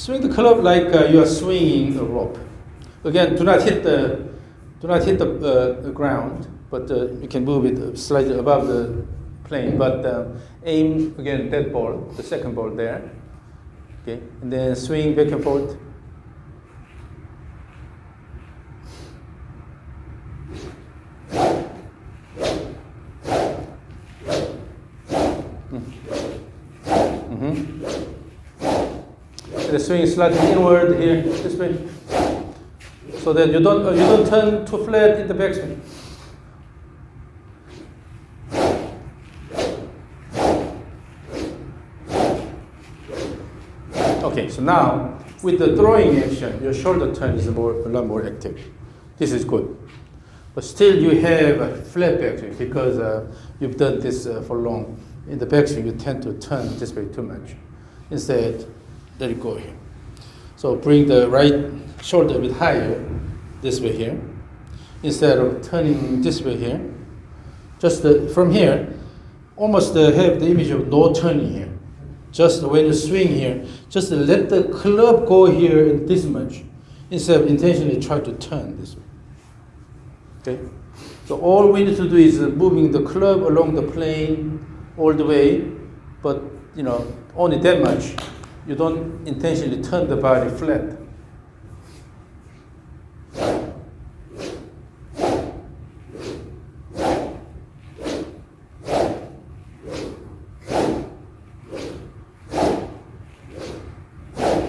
Swing the club like you are swinging a rope. Again, do not hit the ground, but you can move it slightly above the plane. But aim again that ball, the second ball there. Okay, and then swing back and forth. The swing slightly inward here, this way, so that you don't turn too flat in the backswing. Okay, so now with the throwing action, your shoulder turn is a lot more active. This is good, but still you have a flat backswing because you've done this for long. In the backswing, you tend to turn this way too much. Instead, let it go here. So bring the right shoulder a bit higher, this way here. Instead of turning this way here, just from here, almost have the image of no turning here. Just when you swing here, just let the club go here this much, instead of intentionally try to turn this way. Okay? So all we need to do is moving the club along the plane all the way, but only that much. You don't intentionally turn the body flat.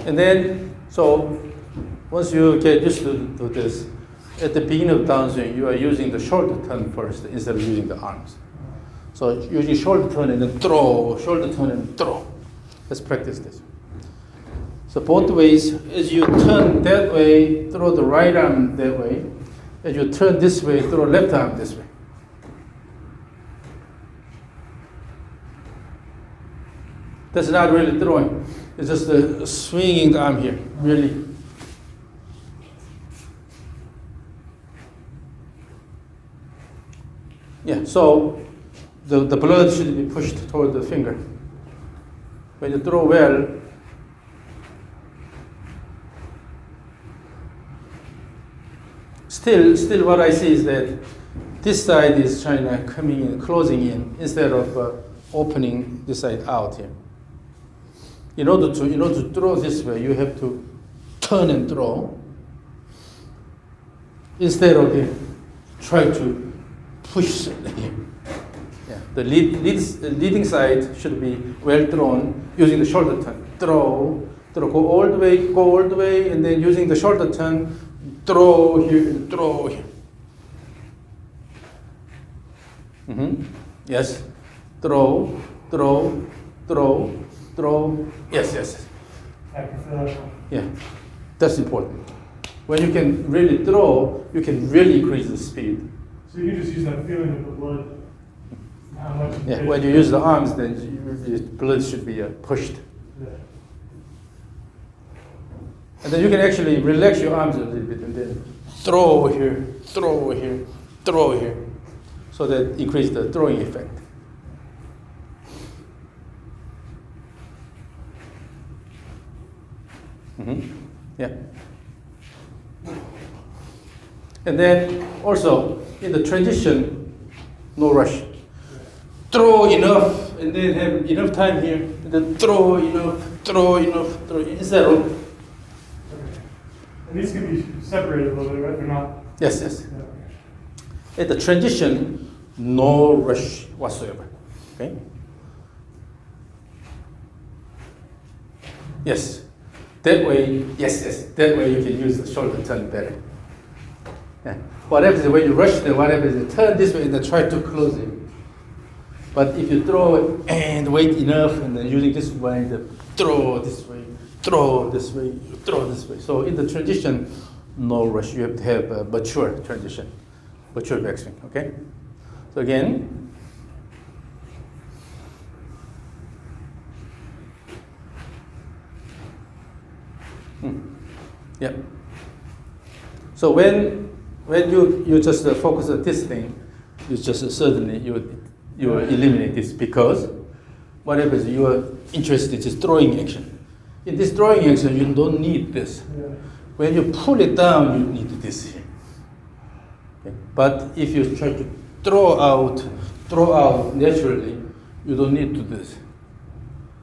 And then, so once you get used to this, at the beginning of downswing, you are using the shoulder turn first instead of using the arms. So using shoulder turn and then throw, shoulder turn and throw. Let's practice this. So both ways, as you turn that way, throw the right arm that way. As you turn this way, throw left arm this way. That's not really throwing. It's just swinging the arm here, really. Yeah, so the blood should be pushed toward the finger. When you throw well, still what I see is that this side is China coming in, closing in, instead of opening this side out here. In order to throw this way, you have to turn and throw, instead of try to push here. Yeah. The leading side should be well thrown using the shoulder turn. Throw, go all the way, and then using the shoulder turn, throw here and throw here. Yes. Throw. Yes. Yeah, that's important. When you can really throw, you can really increase the speed. So you can just use that feeling of the blood. How much? Yeah, when you use the arms, then the blood should be pushed. Yeah. And then you can actually relax your arms a little bit and then throw here, so that increase the throwing effect. Yeah. And then also in the transition, no rush. Throw enough, and then have enough time here, and then throw enough, instead of. Okay. And these can be separated a little bit, right? They're not. Yes. Yeah, okay. At the transition, no rush whatsoever. Okay. Yes. That way, yes. That way you can use the shoulder turn better. Yeah. What happens is when you rush there, what happens is you turn this way and then try to close it. But if you throw it and wait enough and then using this way, throw this way. So in the transition, no rush. You have to have a mature transition, mature backswing, okay? So again. Yeah. So when you just focus on this thing, you just certainly you eliminate this, because what happens, you are interested in just throwing action. In this throwing action, you don't need this. Yeah. When you pull it down, you need this here. Okay? But if you try to throw out naturally, you don't need to do this.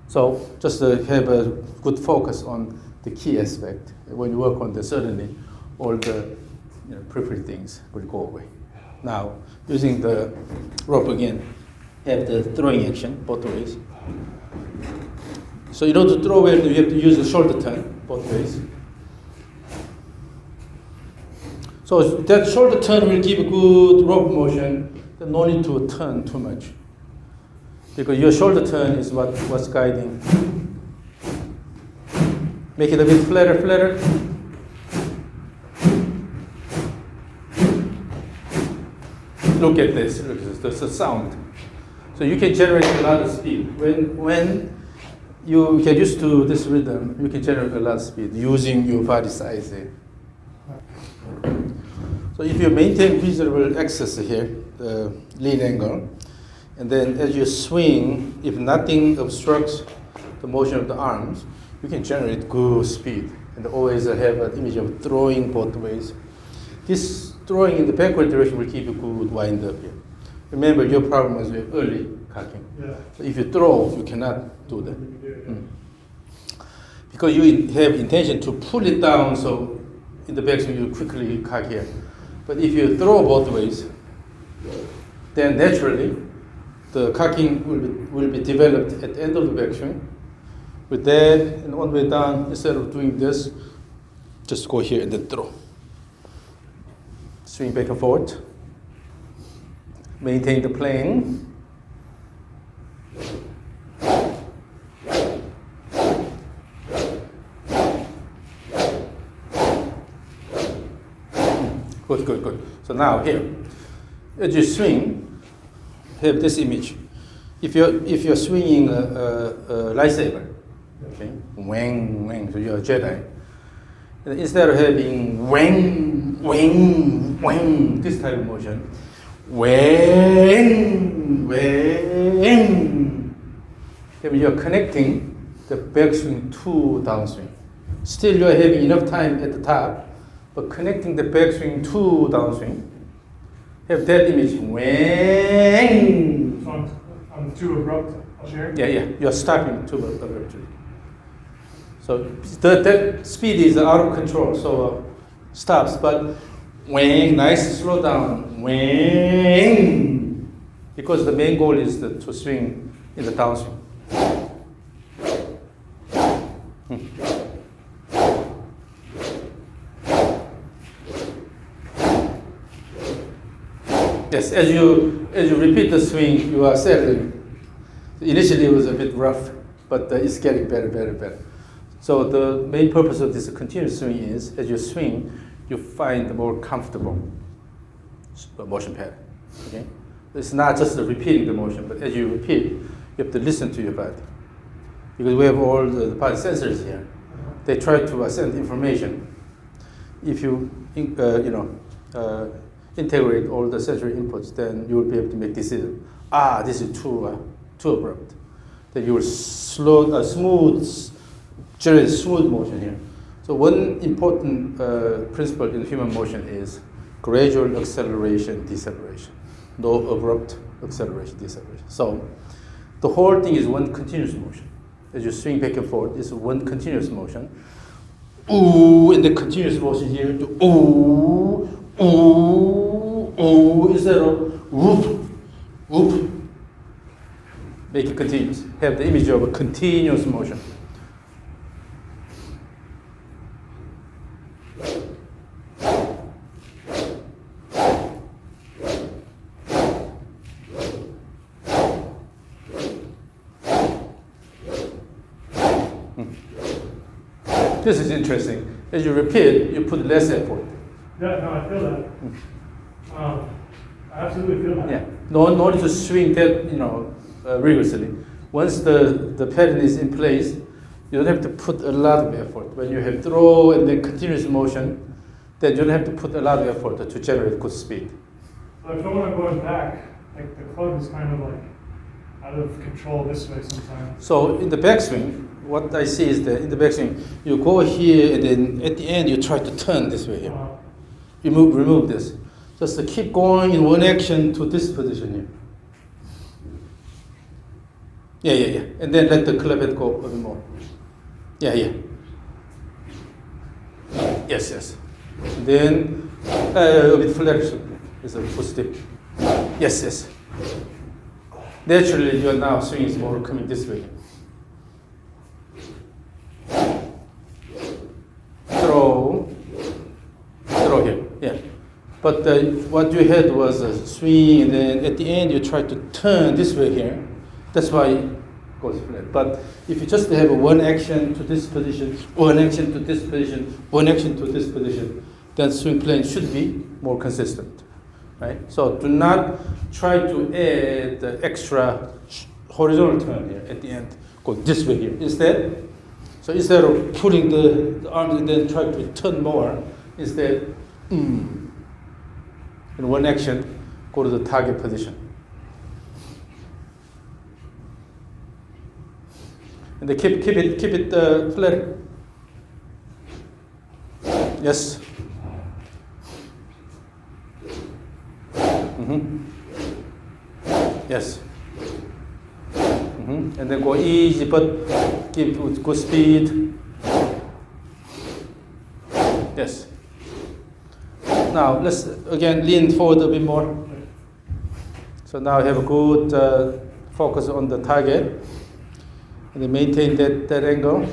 So just have a good focus on the key aspect. When you work on this, certainly all the peripheral things will go away. Now, using the rope again, have the throwing action both ways. So in order to throw well, you have to use the shoulder turn both ways. So that shoulder turn will give a good rope motion. There's no need to turn too much, because your shoulder turn is what's guiding. Make it a bit flatter. Look at this. There's a sound. So you can generate a lot of speed. When you get used to this rhythm, you can generate a lot of speed using your body size here. So if you maintain reasonable axis here, the lead angle, and then as you swing, if nothing obstructs the motion of the arms, you can generate good speed. And always have an image of throwing both ways. This throwing in the backward direction will give you good wind up here. Remember, your problem was with early cocking. Yeah. So if you throw, you cannot do that. Because you have intention to pull it down, so in the backswing you quickly cock here. But if you throw both ways, then naturally the cocking will be developed at the end of the backswing. With that, and one way down, instead of doing this, just go here and then throw. Swing back and forth. Maintain the plane. Good. So now here, as you swing, have this image. If you're swinging a lightsaber, okay, wang, so you're a Jedi. And instead of having wang, this type of motion, wang. You're connecting the backswing to downswing. Still, you're having enough time at the top, but connecting the backswing to downswing. Have that image, wang. So I'm too abrupt, I'll share? Yeah, you're stopping too abruptly. So that speed is out of control, so stops, but wang, nice slow down, wang. Because the main goal is to swing in the downswing. Yes, as you repeat the swing, you are settling. Initially it was a bit rough, but it's getting better. So the main purpose of this continuous swing is, as you swing, you find the more comfortable motion pattern. Okay, it's not just repeating the motion, but as you repeat, you have to listen to your body, because we have all the body sensors here. They try to send information. If you integrate all the sensory inputs, then you will be able to make decisions. This is too abrupt. Then you will generate smooth motion here. So one important principle in human motion is gradual acceleration, deceleration. No abrupt acceleration, deceleration. So the whole thing is one continuous motion. As you swing back and forth, it's one continuous motion. Ooh, and the continuous motion here, ooh, instead of whoop. Make it continuous. Have the image of a continuous motion. This is interesting. As you repeat, you put less effort. Yeah, no, I feel that. I absolutely feel that. Yeah. No need to swing that, rigorously. Once the pattern is in place, you don't have to put a lot of effort. When you have throw and then continuous motion, then you don't have to put a lot of effort to generate good speed. So if someone going back, the club is kind of out of control this way sometimes. So in the backswing, what I see is that in the backswing, you go here and then at the end you try to turn this way here. Remove this. Just to keep going in one action to this position here. Yeah. And then let the club head go a bit more. Yeah. Yes. And then a bit flexion. It's a positive. Yes. Naturally, your now swing is more coming this way. Throw here. Yeah. But what you had was a swing, and then at the end you try to turn this way here. That's why it goes flat. But if you just have one action to this position, one action to this position, one action to this position, then swing plane should be more consistent, right? So do not try to add the extra horizontal turn here at the end. Go this way here instead. So instead of putting the arms and then try to turn more, instead, in one action, go to the target position. And then keep it flat. Yes. Yes. And then go easy, but give good speed. Yes. Now let's again lean forward a bit more. So now have a good focus on the target, and then maintain that angle.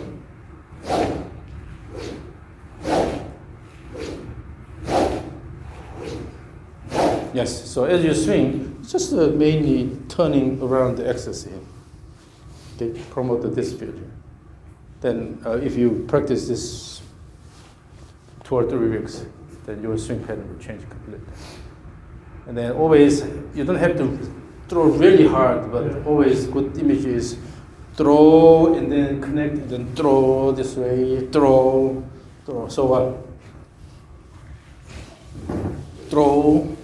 Yes. So as you swing, it's just mainly turning around the axis here. Okay, promote this field here. Then if you practice this 2 or 3 weeks, then your swing pattern will change completely. And then always, you don't have to throw really hard, but always good image is throw and then connect, and then throw this way, throw. So what? Throw.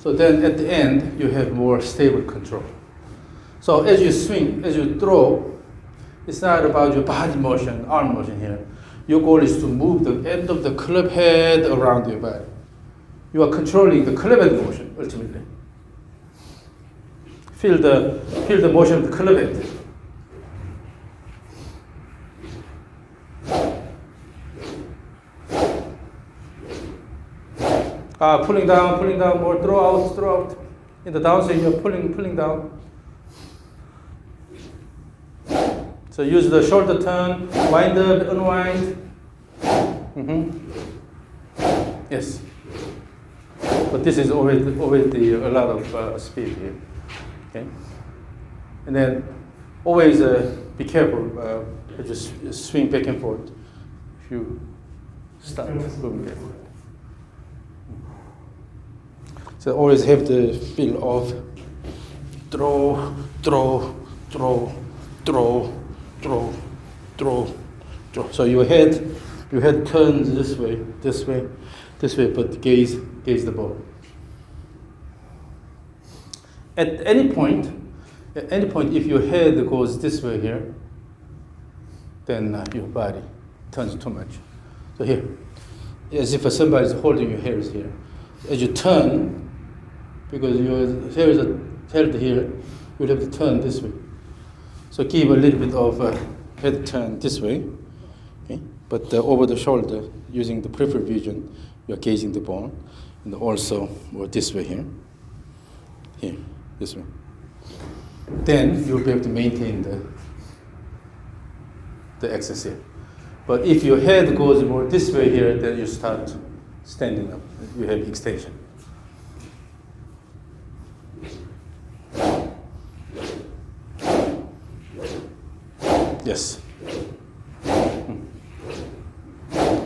So then at the end, you have more stable control. So as you swing, as you throw, it's not about your body motion, arm motion here. Your goal is to move the end of the club head around your body. You are controlling the club head motion, ultimately. Feel the motion of the club head. Pulling down more, throw out. In the downswing, you're pulling down. So use the shoulder turn, wind up, unwind. Yes. But this is always a lot of speed here. Okay. And then always be careful. Just swing back and forth. If you start moving back. So always have the feel of throw. So your head turns this way, but gaze the ball. At any point, if your head goes this way here, then your body turns too much. So here, as if somebody is holding your hairs here. As you turn, because your hairs are held here, you'll have to turn this way. So give a little bit of head turn this way, okay? But over the shoulder, using the peripheral vision, you're gazing the ball, and also more this way here, this way. Then you'll be able to maintain the axis here. But if your head goes more this way here, then you start standing up. You have extension. Yes.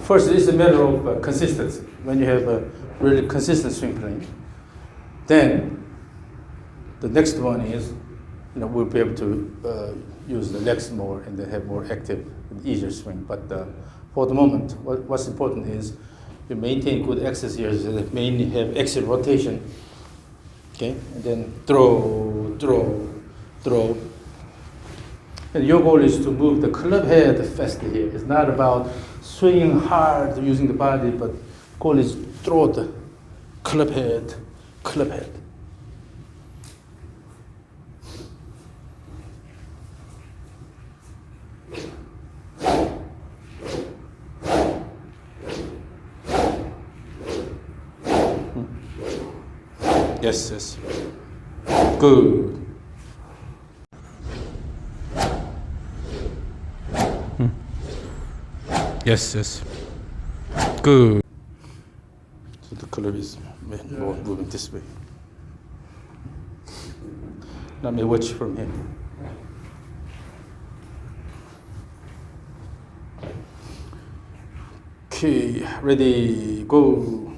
First, it's a matter of consistency. When you have a really consistent swing plane, then the next one is, we'll be able to use the legs more and then have more active and easier swing. But for the moment, what's important is you maintain good axis here, so that mainly have axial rotation Okay, and then throw, throw, throw. And your goal is to move the club head faster here. It's not about swinging hard using the body, but goal is throw the club head, club head. Yes, yes. Good. Yes, yes. Good. So the color is more moving this way. Let me watch from here. Okay, ready, go.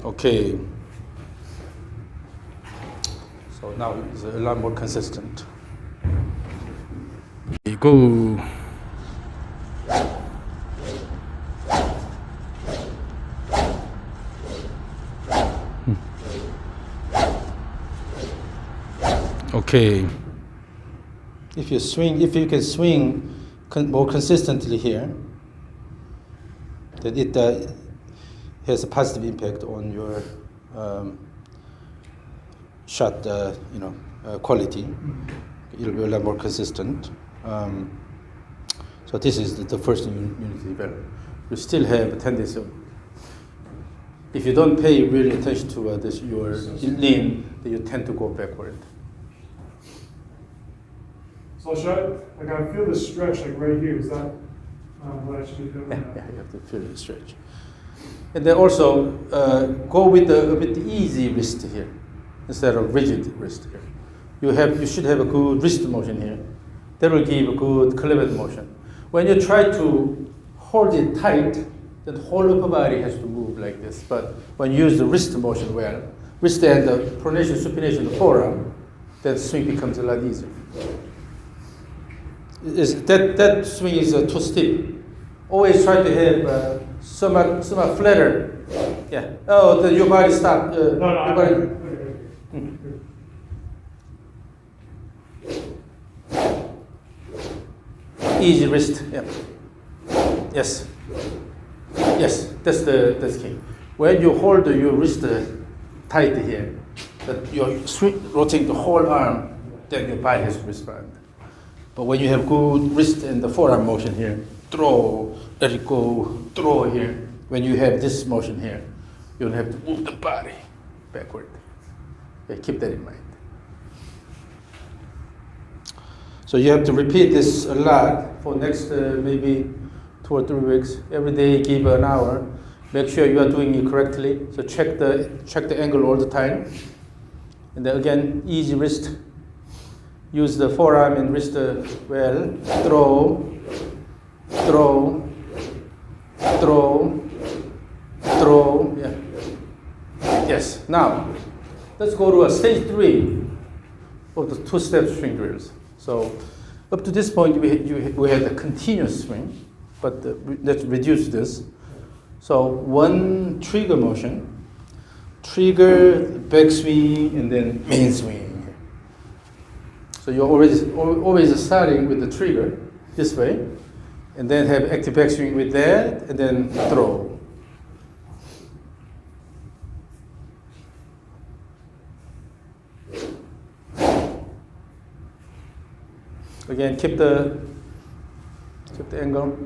Okay. So now it's a lot more consistent. Go. Okay. If you can swing more consistently here, then it has a positive impact on your shot, quality. It'll be a lot more consistent. So this is the first thing you need to develop. You still have a tendency of, if you don't pay really attention to your lean, then you tend to go backward. So I feel the stretch like right here. Is that what I should be feeling? Yeah, you have to feel the stretch. And then also go with a bit easy wrist here instead of rigid wrist here. You should have a good wrist motion here. That will give a good cleavage motion. When you try to hold it tight, then the whole upper body has to move like this. But when you use the wrist motion well, wrist and the pronation, supination of the forearm, that swing becomes a lot easier. That swing is too steep. Always try to have somewhat flatter. Yeah. Oh, your body stop. Your body. Easy wrist. Yeah. Yes. Yes. That's the key. When you hold your wrist tight here, that you're rotating the whole arm, then your body has to respond. But when you have good wrist and the forearm motion here, throw, let it go, throw here. When you have this motion here, you don't have to move the body backward. Okay, keep that in mind. So you have to repeat this a lot for next maybe 2 or 3 weeks. Every day, give an hour. Make sure you are doing it correctly. So check the angle all the time. And then again, easy wrist. Use the forearm and wrist well. Throw, throw, throw, throw. Yeah. Yes. Now, let's go to a stage 3 of the 2-step swing drills. So, up to this point, we had a continuous swing, but let's reduce this. So, one trigger motion, trigger, back swing, and then main swing. So you're always starting with the trigger this way, and then have active backswing with that, and then throw. Again, keep the angle.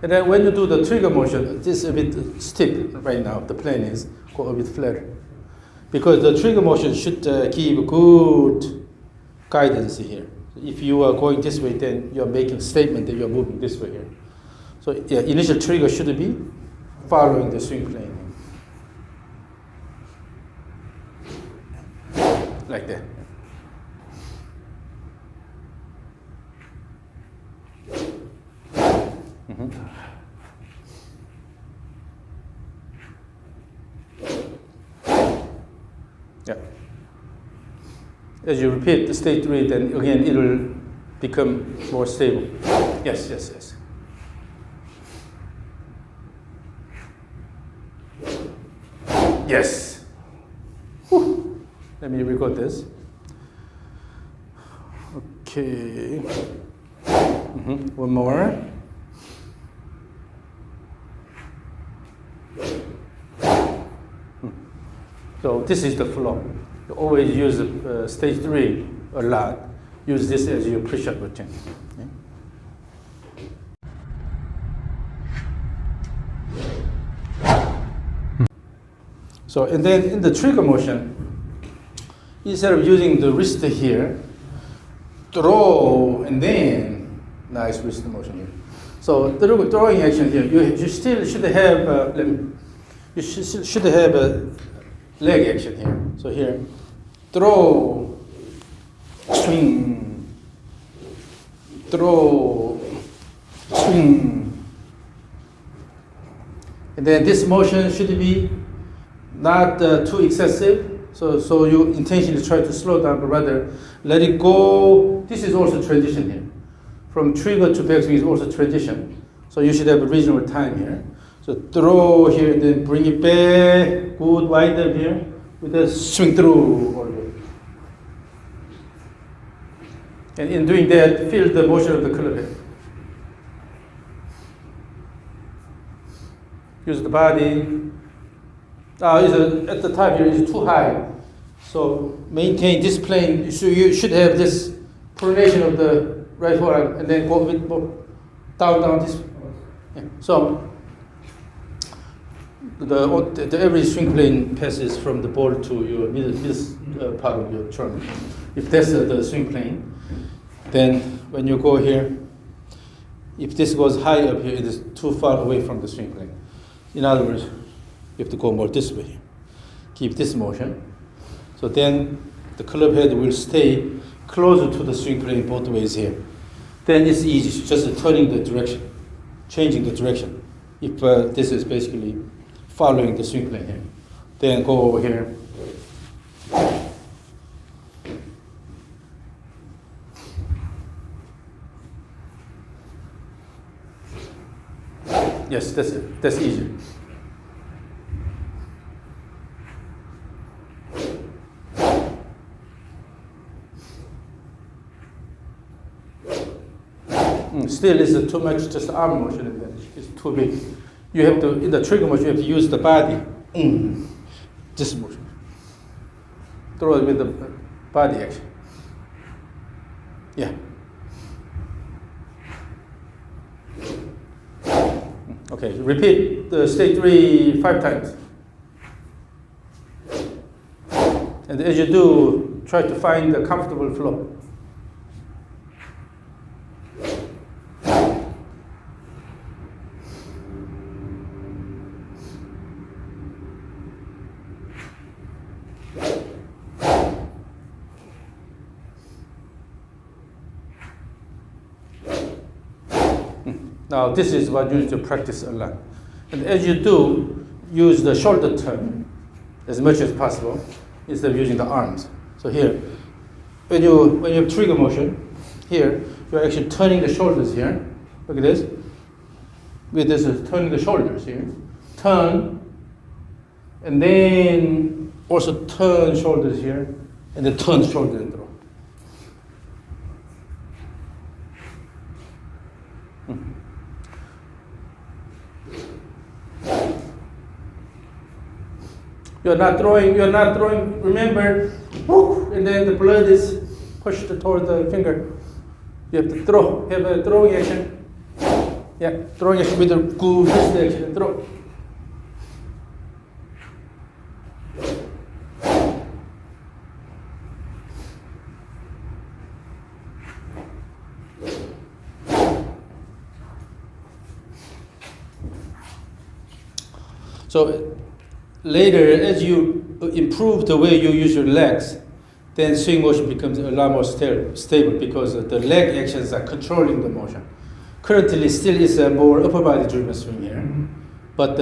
And then when you do the trigger motion, this is a bit steep right now. The plane is go a bit flatter. Because the trigger motion should give good guidance here. If you are going this way, then you're making a statement that you're moving this way here. So yeah, initial trigger should be following the swing plane. Like that. Mm-hmm. Yeah. as you repeat the state 3, then again it will become more stable. Yes, yes, yes. Yes. Whew. Let me record this. Okay. One more. So this is the flow. You always use stage 3 a lot. Use this as your pre-shot routine. Okay? So, and then in the trigger motion, instead of using the wrist here, throw and then nice wrist motion here. So the throwing action here, you still should have you should have a leg action here. So here, throw, swing, throw, swing, and then this motion should be not too excessive. So you intentionally try to slow down, but rather let it go. This is also transition here. From trigger to backswing is also transition. So you should have a reasonable time here. So throw here, then bring it back, good wide up here, with a swing through all the way. And in doing that, feel the motion of the club head. Use the body. At the top here is too high. So maintain this plane. So you should have this pronation of the right forearm and then go a bit more down this. Yeah. So the every swing plane passes from the ball to your middle part of your trunk. If that's the swing plane, then when you go here, if this goes high up here, it is too far away from the swing plane. In other words, you have to go more this way. Keep this motion. So then the club head will stay closer to the swing plane both ways here. Then it's easy, just turning the direction, changing the direction. If this is basically following the swing plane here. Then go over here. Yes, that's it. That's easier. Still, it's too much, just arm motion, and then it's too big. You have to, in the trigger motion, you have to use the body. This motion. Throw it with the body action. Yeah. Okay, repeat the state 3 5 times. And as you do, try to find a comfortable flow. Now this is what you need to practice a lot. And as you do, use the shoulder turn as much as possible instead of using the arms. So here, when you have trigger motion, here, you're actually turning the shoulders here. Look at this. With this is turning the shoulders here. Turn, and then also turn shoulders here, and then turn shoulder and throw. You're not throwing, remember, and then the blood is pushed toward the finger. You have to throw, have a throwing action. Yeah, throwing action with a good wrist action and throw. So later, as you improve the way you use your legs, then swing motion becomes a lot more stable because the leg actions are controlling the motion. Currently, still is a more upper body driven swing here, but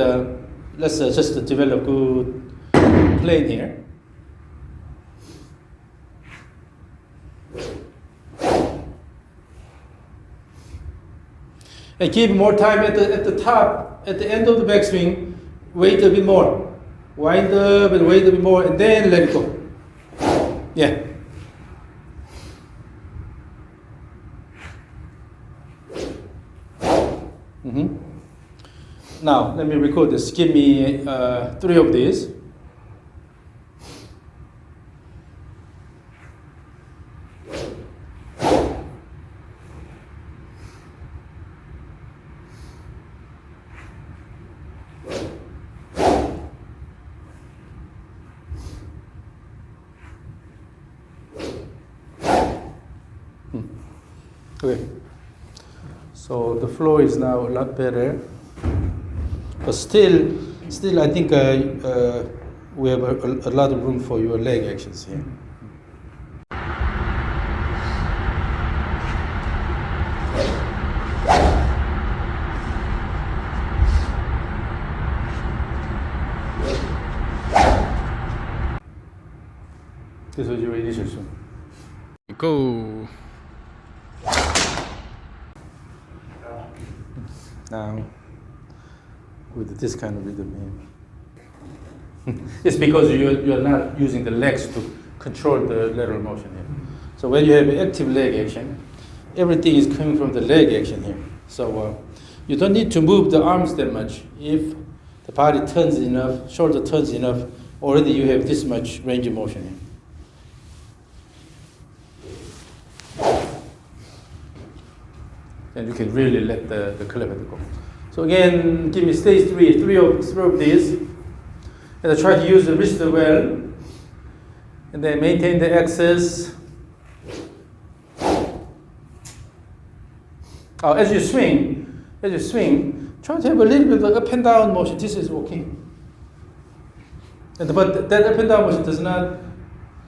let's just develop good plane here. And give more time at the top, at the end of the backswing, wait a bit more. Wind up and wait a bit more, and then let it go. Yeah. Now, let me record this. Give me 3 of these. Okay. So the flow is now a lot better. But still, I think we have a lot of room for your leg actions here. This was your initial swing. Go. Now, with this kind of rhythm here. It's because you're not using the legs to control the lateral motion here. So when you have active leg action, everything is coming from the leg action here. So you don't need to move the arms that much. If the body turns enough, shoulder turns enough, already you have this much range of motion here. And you can really let the clever go. So again, give me stage 3 of these. And I try to use the wrist well. And then maintain the axis. As you swing, try to have a little bit of up and down motion. This is okay. But that up and down motion does not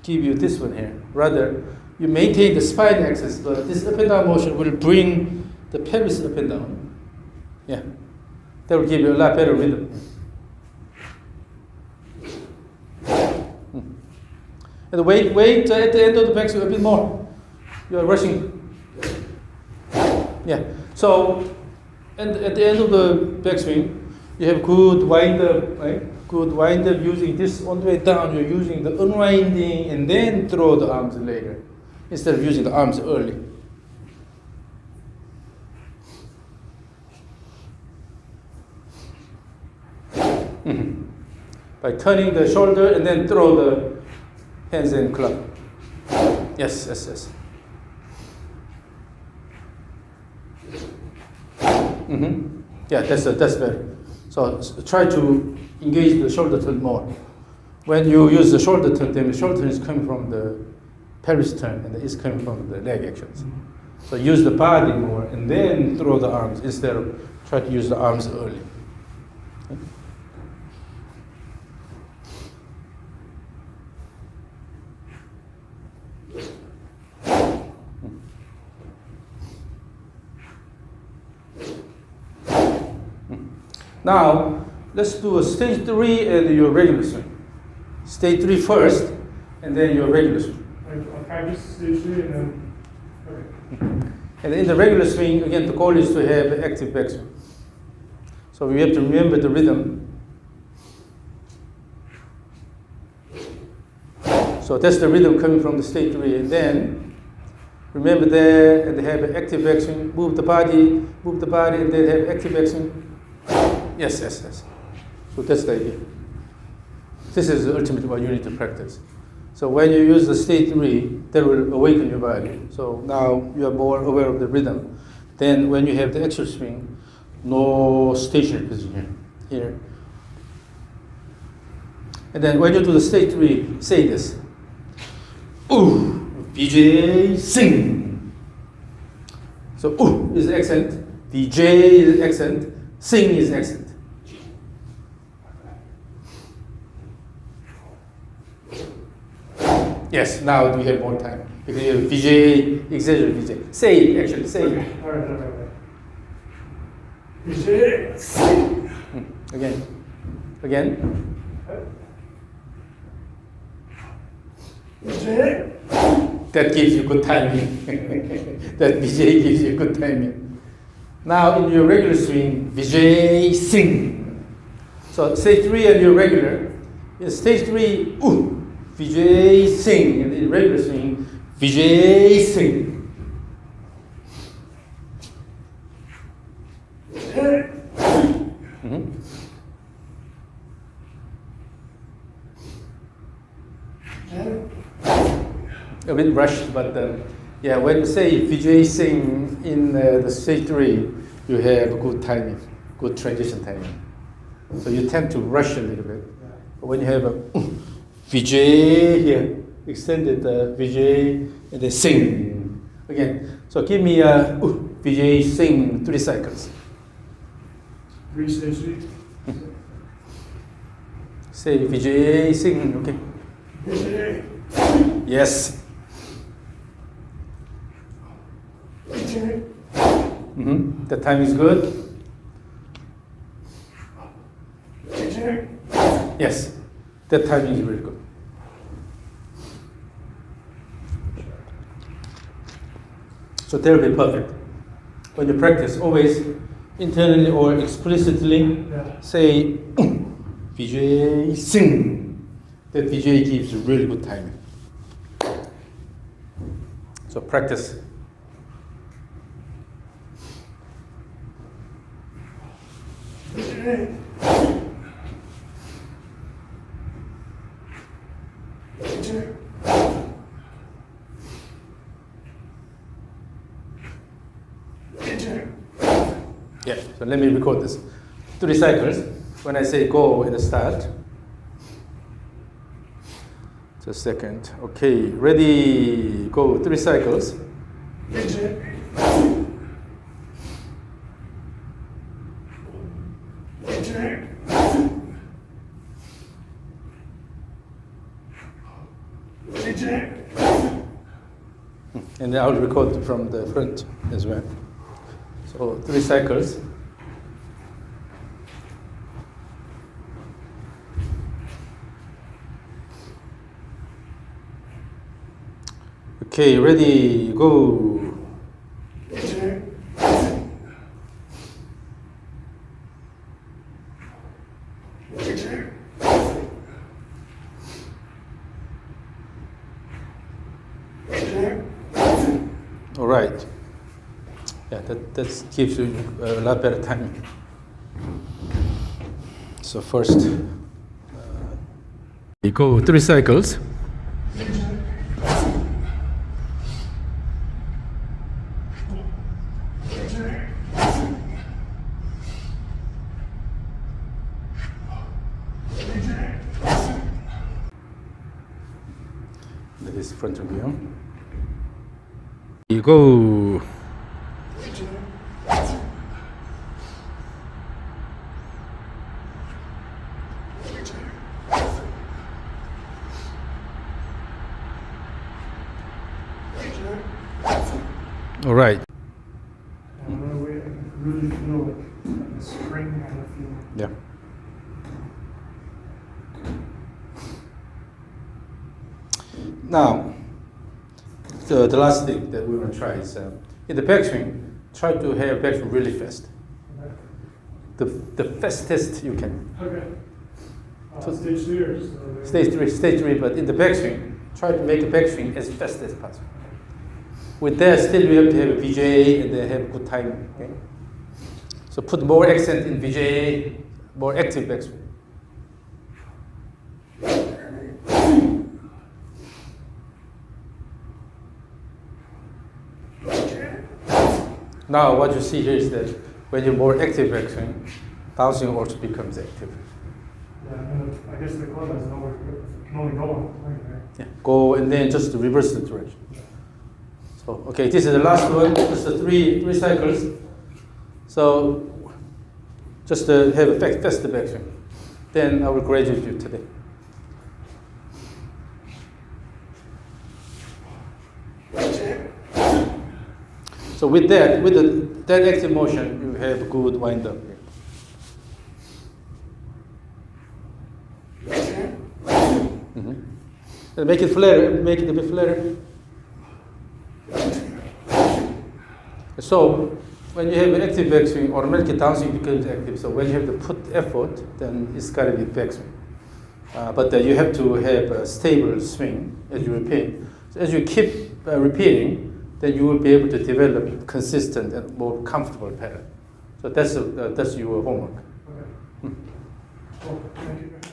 give you this one here. Rather, you maintain the spine axis, but this up and down motion will bring the pelvis up and down. Yeah, that will give you a lot better rhythm. And wait at the end of the backswing a bit more. You are rushing. Yeah. So, and at the end of the backswing, you have good wind up, right? Good wind up using this on the way down. You're using the unwinding and then throw the arms later, instead of using the arms early. By turning the shoulder and then throw the hands and club. Yes. Yeah, that's better. So try to engage the shoulder turn more. When you use the shoulder turn, then the shoulder turn is coming from the pelvis turn, and it's coming from the leg actions. So use the body more, and then throw the arms instead of try to use the arms early. Okay? Now, let's do a stage 3 and your regular swing. Stage 3 first, and then your regular swing. I'll practice stage 3 and then, okay. And in the regular swing, again, the goal is to have an active backswing. So we have to remember the rhythm. So that's the rhythm coming from the stage 3. And then, remember there, and they have an active backswing. Move the body, and then have active backswing. Yes. So that's the idea. This is ultimately what you need to practice. So when you use the stage 3, that will awaken your body. So now you are more aware of the rhythm. Then when you have the actual swing, no stationary position here. And then when you do the stage 3, say this. Ooh, BJ, sing. So ooh is accent, BJ is accent, sing is accent. Yes, now we have more time. Because you have VJ, exaggerate VJ. Say it, actually, say it. All right. VJ, sing. Again. VJ. That gives you good timing. That VJ gives you good timing. Now in your regular swing, Vijay Singh. So stage 3 and your regular. In stage 3, Vijay Singh. And in regular swing, Vijay Singh. A bit rushed, but yeah, when you say Vijay Singh in the stage 3, you have good timing, good transition timing. So you tend to rush a little bit. But when you have a Vijay here, extended Vijay, and then Singh again. So give me a Vijay Singh 3 cycles. 3 stage 3. Say Vijay Singh, okay? Vijay. Yes. Vijay. The time is good. Vijay. Yes, that timing is really good. So that will be perfect. When you practice, always internally or explicitly say Vijay Singh. That Vijay gives really good timing. So practice. Vijay. Vijay. Vijay. Yeah, so let me record this. 3 cycles. When I say go in the start. Just a second. Okay, ready, go. 3 cycles. Vijay. Vijay. Vijay. And then I'll record from the front as well. So 3 cycles. Okay, ready, go. Vijay. Vijay. Vijay. All right. Yeah, that gives you a lot better timing. So first, you go 3 cycles. That is front of you. You go. All right. And right away, I can really feel like a spring kind of feeling. Yeah. Now, the last thing that we're going to try is in the backswing, try to have backswing really fast. Okay. The fastest you can. Okay. Stage 3 or so? Stage 3, but in the backswing, try to make a backswing as fast as possible. With that, still you have to have a VJ and then have good timing. Okay? So put more accent in VJ, more active backswing. Now what you see here is that when you're more active backswing, bouncing also becomes active. Yeah, and I guess the club has nowhere to go. It can only go one point, right? Yeah. Go and then just reverse the direction. So okay, this is the last one. Just the three cycles. So just have a faster backswing. Then I will graduate you today. So with that, that active motion, you have a good wind up. And make it flatter, make it a bit flatter. So when you have active backswing, automatically downswing becomes active. So when you have to put effort, then it's got to be backswing. But you have to have a stable swing as you repeat. So as you keep repeating, then you will be able to develop consistent and more comfortable pattern. So that's your homework. Okay. Cool. Thank you.